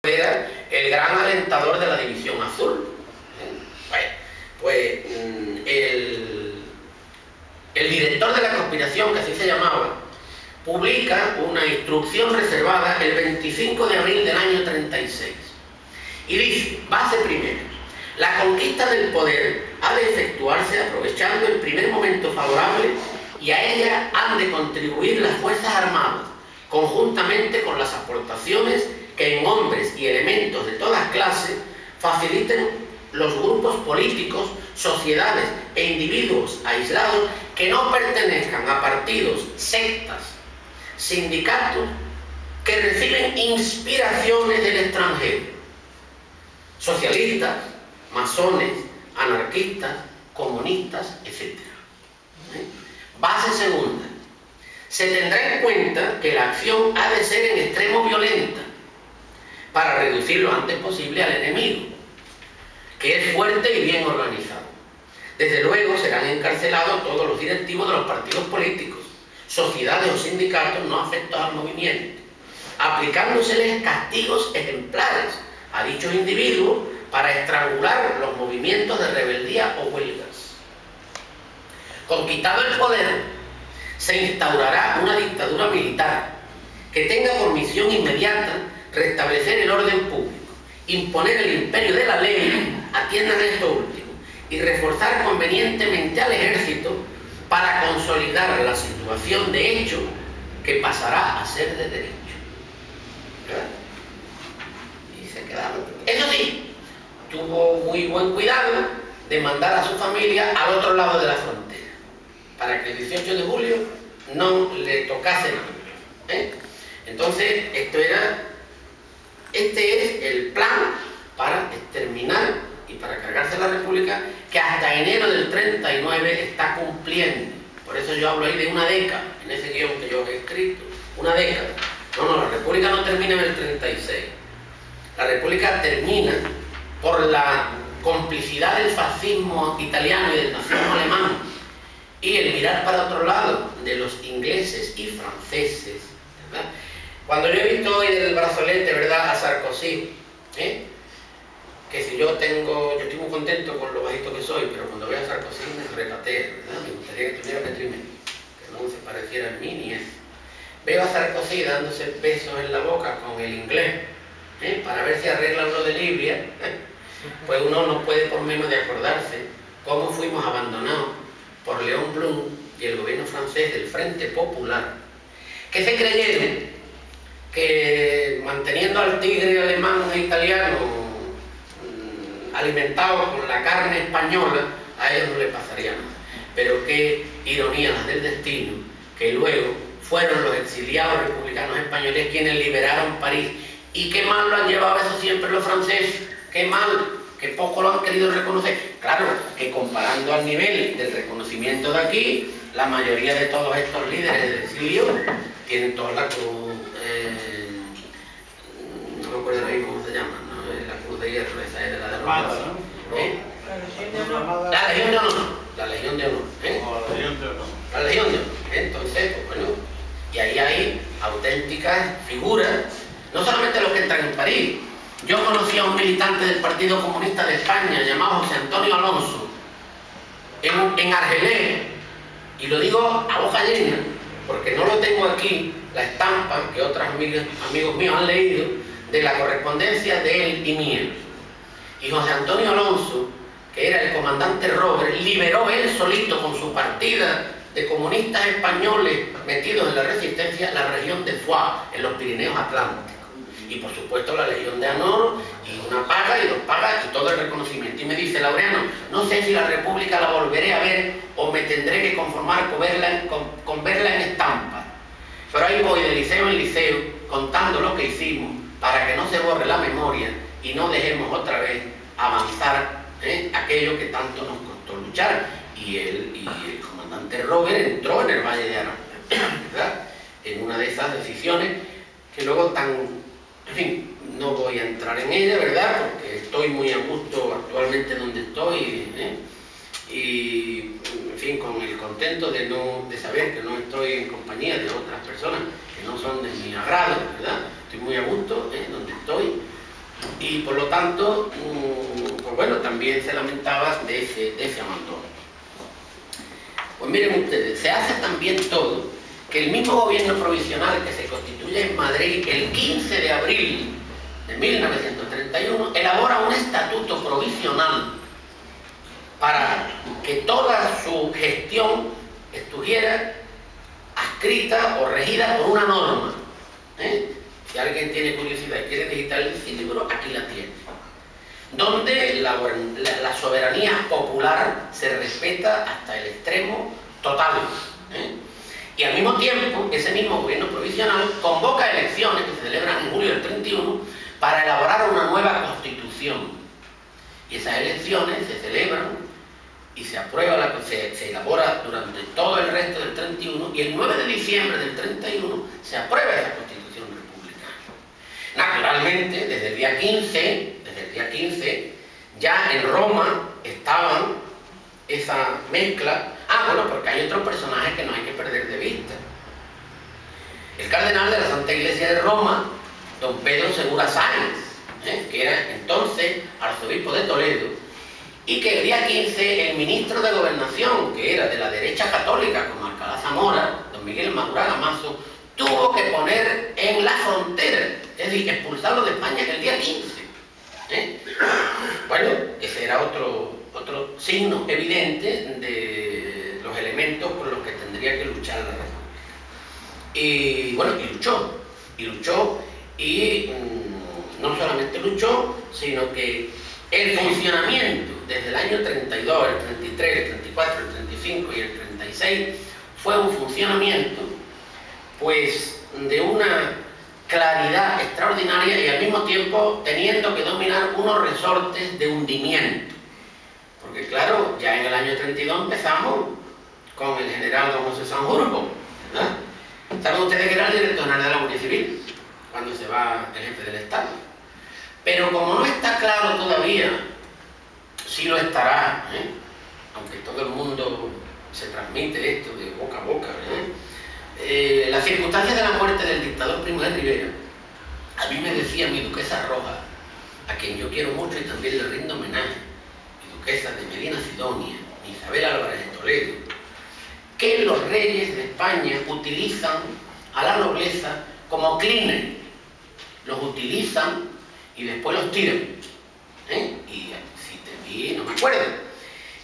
era el gran alentador de la División Azul. Pues el director de la conspiración, que así se llamaba, publica una instrucción reservada el 25 de abril del año 36 y dice: base primera, la conquista del poder ha de efectuarse aprovechando el primer momento favorable, y a ella han de contribuir las Fuerzas Armadas, conjuntamente con las aportaciones que en hombres y elementos de todas clases faciliten los grupos políticos, sociedades e individuos aislados que no pertenezcan a partidos, sectas, sindicatos, que reciben inspiraciones del extranjero: socialistas, masones, anarquistas, comunistas, etc. Base segunda, se tendrá en cuenta que la acción ha de ser en extremo violenta para reducir lo antes posible al enemigo, que es fuerte y bien organizado. Desde luego serán encarcelados todos los directivos de los partidos políticos, sociedades o sindicatos no afectos al movimiento, aplicándoseles castigos ejemplares a dichos individuos para estrangular los movimientos de rebeldía o huelgas. Conquistado el poder, se instaurará una dictadura militar que tenga por misión inmediata restablecer el orden público, imponer el imperio de la ley, atiendan esto último, y reforzar convenientemente al ejército para consolidar la situación de hecho que pasará a ser de derecho. ¿Verdad? Y se quedaron. Eso sí, tuvo muy buen cuidado de mandar a su familia al otro lado de la frontera, para que el 18 de julio no le tocase nada. Entonces, este es el plan para exterminar y para cargarse la República, que hasta enero del 39 está cumpliendo. Por eso yo hablo ahí de una década, en ese guión que yo he escrito, una década. No, la República no termina en el 36. La República termina por la complicidad del fascismo italiano y del nazismo alemán, y el mirar para otro lado de los ingleses y franceses, ¿verdad? Cuando yo he visto hoy del brazalete, ¿verdad?, a Sarkozy, que si yo estoy muy contento con lo bajito que soy, pero cuando veo a Sarkozy me repatea, ¿verdad? Me gustaría que tuviera que no se pareciera a mí ni eso. Veo a Sarkozy dándose besos en la boca con el inglés, para ver si arreglan lo de Libia, pues uno no puede por menos de acordarse cómo fuimos abandonados por Léon Blum y el gobierno francés del Frente Popular, que se creyeron que manteniendo al tigre alemán e italiano alimentados con la carne española, a ellos no les pasaría nada. Pero qué ironía las del destino, que luego fueron los exiliados republicanos españoles quienes liberaron París. Y qué mal lo han llevado eso siempre los franceses, qué mal, que poco lo han querido reconocer. Claro, que comparando al nivel del reconocimiento de aquí, la mayoría de todos estos líderes del exilio tienen toda la cruz, no me acuerdo ahí cómo se llama, ¿no? La cruz de hierro, esa es la de los La Legión de Honor. La Legión de Honor. La Legión de Honor. Entonces, pues bueno, y ahí hay auténticas figuras, no solamente los que entran en París. Yo conocí a un militante del Partido Comunista de España llamado José Antonio Alonso en Argelés, y lo digo a boca llena porque no lo tengo aquí, la estampa que otros amigos míos han leído de la correspondencia de él y mía. Y José Antonio Alonso, que era el comandante Robert, liberó él solito con su partida de comunistas españoles metidos en la resistencia la región de Foix, en los Pirineos Atlánticos. Y por supuesto la Legión de Honor, y una paga y dos pagas y todo el reconocimiento. Y me dice: Laureano, no sé si la República la volveré a ver o me tendré que conformar con verla en estampa. Pero ahí voy de liceo en liceo contando lo que hicimos para que no se borre la memoria y no dejemos otra vez avanzar aquello que tanto nos costó luchar. Y el comandante Robert entró en el Valle de Arán, ¿verdad?, en una de esas decisiones que luego en fin, no voy a entrar en ella, ¿verdad?, porque estoy muy a gusto actualmente donde estoy, y en fin, con el contento de saber que no estoy en compañía de otras personas que no son de mi agrado, ¿verdad? Estoy muy a gusto donde estoy, y por lo tanto, pues bueno, también se lamentaba de ese abandono. Pues miren ustedes, se hace también todo que el mismo gobierno provisional que se constituye en Madrid el 15 de abril de 1931 elabora un estatuto provisional para que toda su gestión estuviera adscrita o regida por una norma. Si alguien tiene curiosidad y quiere digitalizar el libro, aquí la tiene. Donde la soberanía popular se respeta hasta el extremo total. Y al mismo tiempo, ese mismo gobierno provisional convoca elecciones que se celebran en julio del 31 para elaborar una nueva constitución. Y esas elecciones se celebran y se aprueba, se elabora durante todo el resto del 31 y el 9 de diciembre del 31 se aprueba esa constitución republicana. Naturalmente, desde el día 15, ya en Roma estaban esa mezcla. Bueno, porque hay otros personajes que no hay que perder de vista. El cardenal de la Santa Iglesia de Roma, don Pedro Segura Sáenz, que era entonces arzobispo de Toledo, y que el día 15 el ministro de Gobernación, que era de la derecha católica, como Alcalá Zamora, don Miguel Maduraga Mazo, tuvo que poner en la frontera, es decir, expulsarlo de España el día 15. Bueno, ese era otro signo evidente de los elementos por los que tendría que luchar la República. Y bueno, y luchó, y no solamente luchó, sino que el funcionamiento desde el año 32, el 33, el 34, el 35 y el 36 fue un funcionamiento pues de una claridad extraordinaria y al mismo tiempo teniendo que dominar unos resortes de hundimiento. Porque claro, ya en el año 32 empezamos con el general don José Sanjurjo, ¿verdad? ¿Saben ustedes que era el director general de la Guardia Civil cuando se va el jefe del Estado? Pero como no está claro todavía, sí lo estará, aunque todo el mundo se transmite esto de boca a boca, las circunstancias de la muerte del dictador Primo de Rivera, a mí me decía mi duquesa Roja, a quien yo quiero mucho y también le rindo homenaje, mi duquesa de Medina Sidonia, Isabel Álvarez de Toledo, que los reyes de España utilizan a la nobleza como cleaner, los utilizan y después los tiran. Y si te vi, no me acuerdo.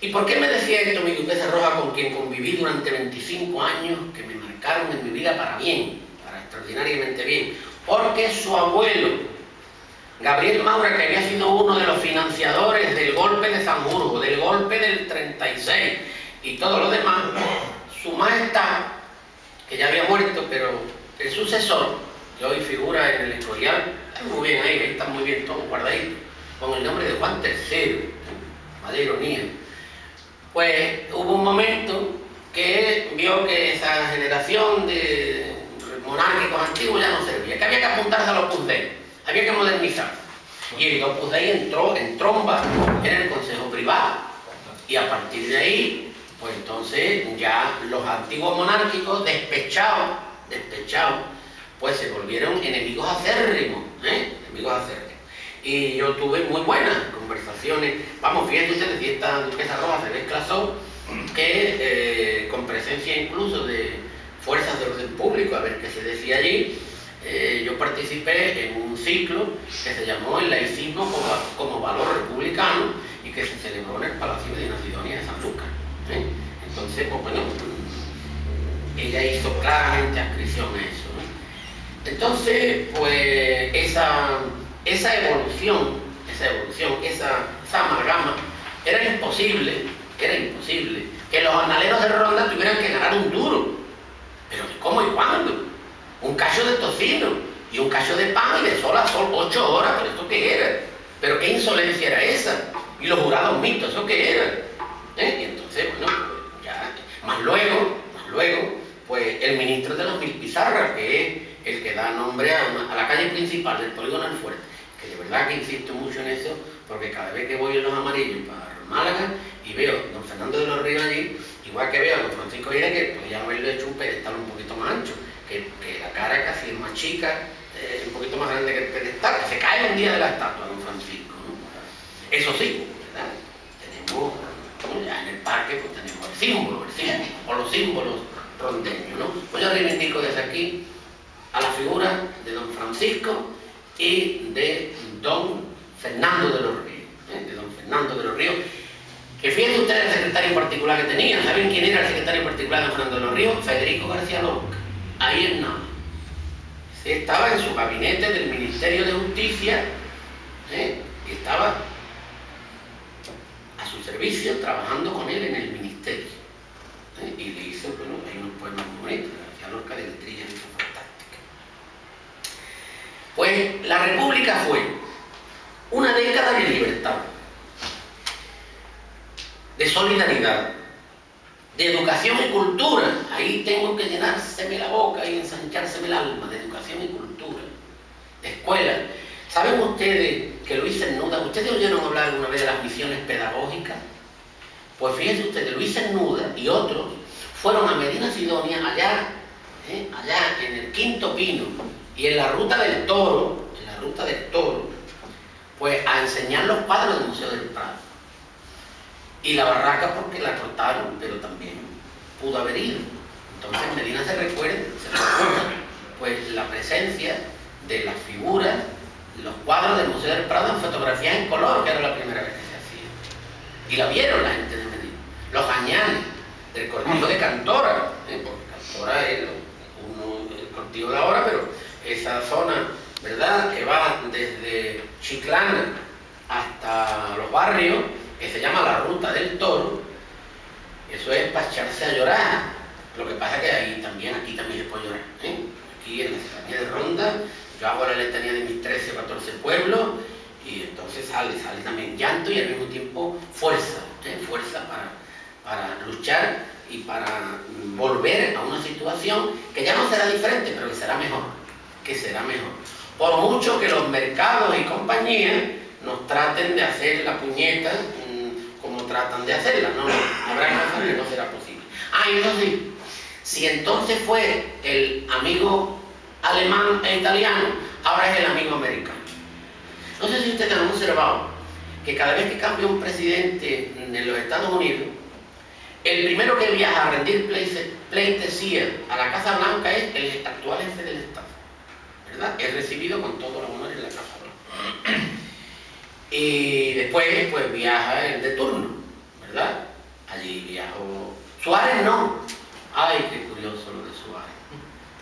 ¿Y por qué me decía esto mi duquesa Roja, con quien conviví durante 25 años, que me marcaron en mi vida para bien, para extraordinariamente bien? Porque su abuelo, Gabriel Maura, que había sido uno de los financiadores del golpe de Sanjurjo, del golpe del 36 y todo lo demás, su majestad, que ya había muerto, pero el sucesor, que hoy figura en el historial, está muy bien ahí está muy bien todo guardadito, con el nombre de Juan III, más de ironía. Pues hubo un momento que vio que esa generación de monárquicos antiguos ya no servía, que había que apuntarse a los Opus Dei, había que modernizar. Y el Opus Dei entró en tromba en el Consejo Privado. Y a partir de ahí, pues entonces ya los antiguos monárquicos, despechados, pues se volvieron enemigos acérrimos, enemigos acérrimos. Y yo tuve muy buenas conversaciones, vamos, fíjense ustedes, si esta duquesa Roja se desclasó, que con presencia incluso de fuerzas de orden público, a ver qué se decía allí, yo participé en un ciclo que se llamó El laicismo como valor republicano y que se celebró en el Palacio Medina Sidonia de San Lucas. Entonces, pues bueno, ella hizo claramente adscripción a eso, ¿no? Entonces, pues esa evolución, esa amalgama, era imposible que los jornaleros de Ronda tuvieran que ganar un duro. Pero ¿cómo y cuándo? Un cacho de tocino y un cacho de pan y de sol a sol 8 horas, ¿pero esto qué era? ¿Pero qué insolencia era esa? Y los jurados mixtos, ¿eso qué era? Y entonces, bueno, ya, más luego, pues el ministro de las Mil Pizarras, que es el que da nombre a la calle principal del Polígono del Fuerte, que de verdad que insisto mucho en eso, porque cada vez que voy en los amarillos para Málaga y veo a don Fernando de los Ríos allí, igual que veo a don Francisco Villa, que podría haberle hecho un pedestal un poquito más ancho, que la cara casi es más chica, un poquito más grande que el pedestal, que se cae un día de la estatua de don Francisco, ¿no? Eso sí, ¿verdad? Tenemos, ¿no? Ya en el parque pues tenemos el símbolo, o los símbolos rondeños, ¿no? Pues yo reivindico desde aquí a la figura de don Francisco y de don Fernando de los Ríos, de don Fernando de los Ríos, que fíjense ustedes el secretario particular que tenía. ¿Saben quién era el secretario particular de don Fernando de los Ríos? Federico García Lorca, ahí en Nava. Estaba en su gabinete del Ministerio de Justicia, y estaba a su servicio trabajando con él en el ministerio, y le hizo, bueno, hay unos poemas muy bonitos de García Lorca, de letrillas fantásticas. Pues la República fue una década de libertad, de solidaridad, de educación y cultura. Ahí tengo que llenárseme la boca y ensanchárseme el alma, de educación y cultura, de escuela. ¿Saben ustedes que Luis Cernuda, ustedes oyeron hablar alguna vez de las misiones pedagógicas? Pues fíjense ustedes, Luis Cernuda y otros fueron a Medina Sidonia, allá en el Quinto Pino y en la Ruta del Toro, pues a enseñar los cuadros del Museo del Prado. Y la barraca porque la cortaron, pero también pudo haber ido. Entonces Medina se recuerda pues la presencia de las figuras, los cuadros del Museo del Prado en fotografías en color, que era la primera vez que se hacía. Y la vieron la gente de Medina. Los gañanes del cortijo de Cantora, porque Cantora es el cortijo de ahora, pero esa zona, ¿verdad?, que va desde Chiclana hasta los barrios, que se llama la Ruta del Toro, eso es para echarse a llorar. Lo que pasa es que aquí también se puede llorar, Aquí en la serranía de Ronda, yo hago la letanía de mis 13 o 14 pueblos, y entonces sale también llanto y al mismo tiempo fuerza, fuerza para luchar y para volver a una situación que ya no será diferente, pero que será mejor, Por mucho que los mercados y compañías nos traten de hacer la puñeta como tratan de hacerla, no, habrá cosas que no será posible. Y eso sí, si entonces fue el amigo alemán e italiano, ahora es el amigo americano. No sé si ustedes han observado que cada vez que cambia un presidente en los Estados Unidos, el primero que viaja a rendir pleitesía a la Casa Blanca es el actual jefe del Estado, ¿verdad? Es recibido con todos los honores en la Casa Blanca. Y después, pues viaja el de turno, ¿verdad? Allí viajó Suárez, no. Ay, qué curioso lo de Suárez.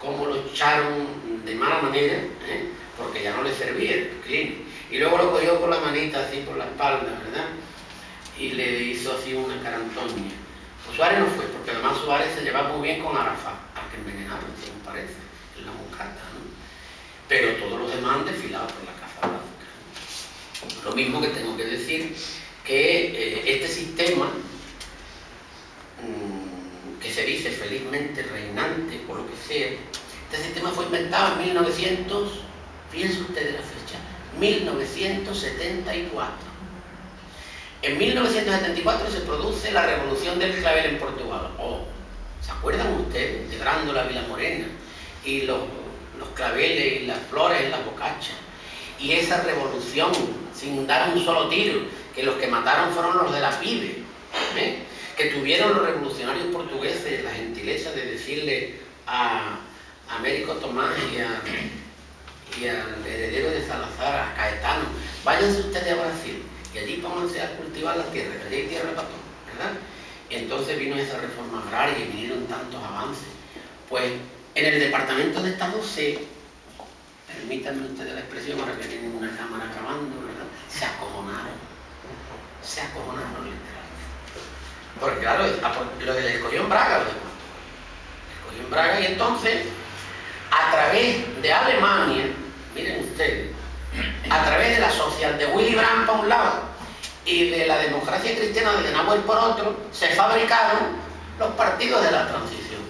Cómo lo echaron de mala manera, porque ya no le servía el clínico. Y luego lo cogió por la manita, así por la espalda, ¿verdad? Y le hizo así una carantoña. Pues Suárez no fue, porque además Suárez se lleva muy bien con Arafat, al que envenenaron, según parece, en la Moncada, ¿no? Pero todos los demás han desfilado por la Casa Blanca. Lo mismo que tengo que decir que este sistema, que se dice felizmente reinante, o lo que sea, este sistema fue inventado en 1900, fíjense ustedes la fecha, 1974. En 1974 se produce la revolución del clavel en Portugal. ¿Se acuerdan ustedes de Grándola Vilamorena y los claveles y las flores en las bocachas? Y esa revolución sin dar un solo tiro, que los que mataron fueron los de la PIDE, que tuvieron los revolucionarios portugueses la gentileza de decirle a Américo Tomás y al heredero de Salazar, a Caetano, váyanse ustedes a Brasil y allí pónganse a cultivar la tierra, que allí hay tierra para todo, ¿verdad? Y entonces vino esa reforma agraria y vinieron tantos avances. Pues en el Departamento de Estado permítanme ustedes la expresión, ahora que tienen una cámara grabando, ¿verdad?, se acojonaron literalmente. Porque claro, lo que les escogió en Braga, y entonces, a través de Alemania, miren ustedes, a través de la social de Willy Brandt por un lado y de la democracia cristiana de Nahuel por otro, se fabricaron los partidos de la transición.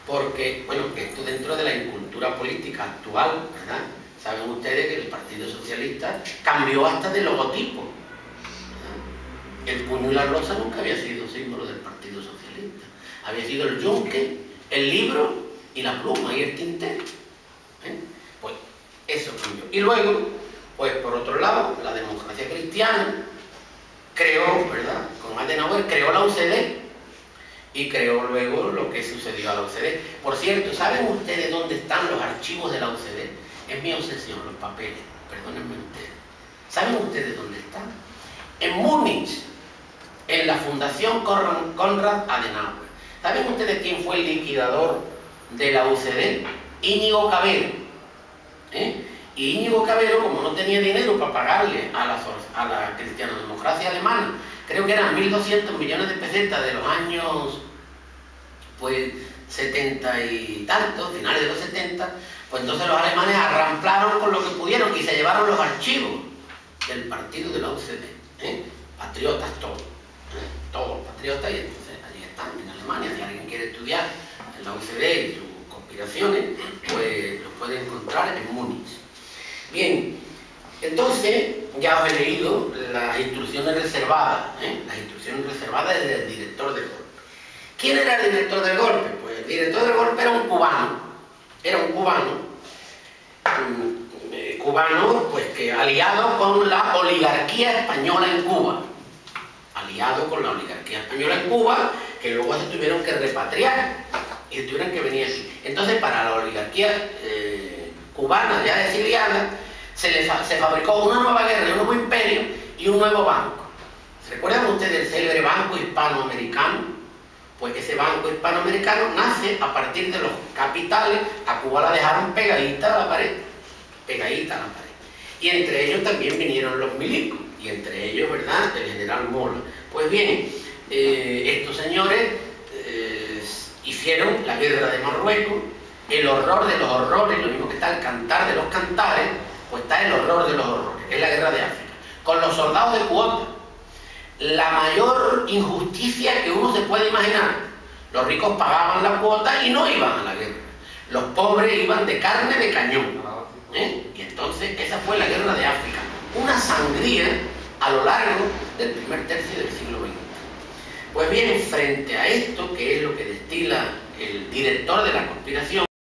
Porque, bueno, esto dentro de la incultura política actual, ¿verdad? Saben ustedes que el Partido Socialista cambió hasta de logotipo, ¿verdad? El puño y la rosa nunca había sido símbolo del Partido Socialista. Había sido el yunque, el libro y la pluma y el tintero, Eso cambió. Y luego, pues por otro lado, la democracia cristiana creó, ¿verdad? Con Adenauer creó la UCD y creó luego lo que sucedió a la UCD. Por cierto, ¿saben ustedes dónde están los archivos de la UCD? Es mi obsesión, los papeles, perdónenme ustedes. ¿Saben ustedes dónde están? En Múnich, en la Fundación Konrad Adenauer. ¿Saben ustedes quién fue el liquidador de la UCD? Íñigo Cavero. Y Íñigo Cavero, como no tenía dinero para pagarle a la cristianodemocracia alemana, creo que eran 1.200 millones de pesetas de los años, pues, 70 y tantos, finales de los 70, pues entonces los alemanes arramplaron con lo que pudieron y se llevaron los archivos del partido de la UCD. Patriotas todos, todos patriotas, y entonces allí están en Alemania. Si alguien quiere estudiar en la UCD y sus conspiraciones, pues los puede encontrar en Múnich. Bien, entonces ya os he leído las instrucciones reservadas, las instrucciones reservadas del director del golpe. ¿Quién era el director del golpe? Pues el director del golpe era un cubano, pues que aliado con la oligarquía española en Cuba, que luego se tuvieron que repatriar y tuvieron que venir aquí. Entonces, para la oligarquía cubana ya exiliada, se fabricó una nueva guerra, un nuevo imperio y un nuevo banco. ¿Se recuerdan ustedes el célebre Banco Hispanoamericano? Pues ese Banco Hispanoamericano nace a partir de los capitales. A Cuba la dejaron pegadita a la pared, y entre ellos también vinieron los milicos, y entre ellos, ¿verdad?, el general Mola. Pues bien, estos señores hicieron la guerra de Marruecos, el horror de los horrores, lo mismo que está el cantar de los cantares, pues está el horror de los horrores, es la guerra de África, con los soldados de cuota. La mayor injusticia que uno se puede imaginar. Los ricos pagaban la cuota y no iban a la guerra. Los pobres iban de carne de cañón. Y entonces esa fue la guerra de África. Una sangría a lo largo del primer tercio del siglo XX. Pues bien, frente a esto, que es lo que destila el director de la conspiración,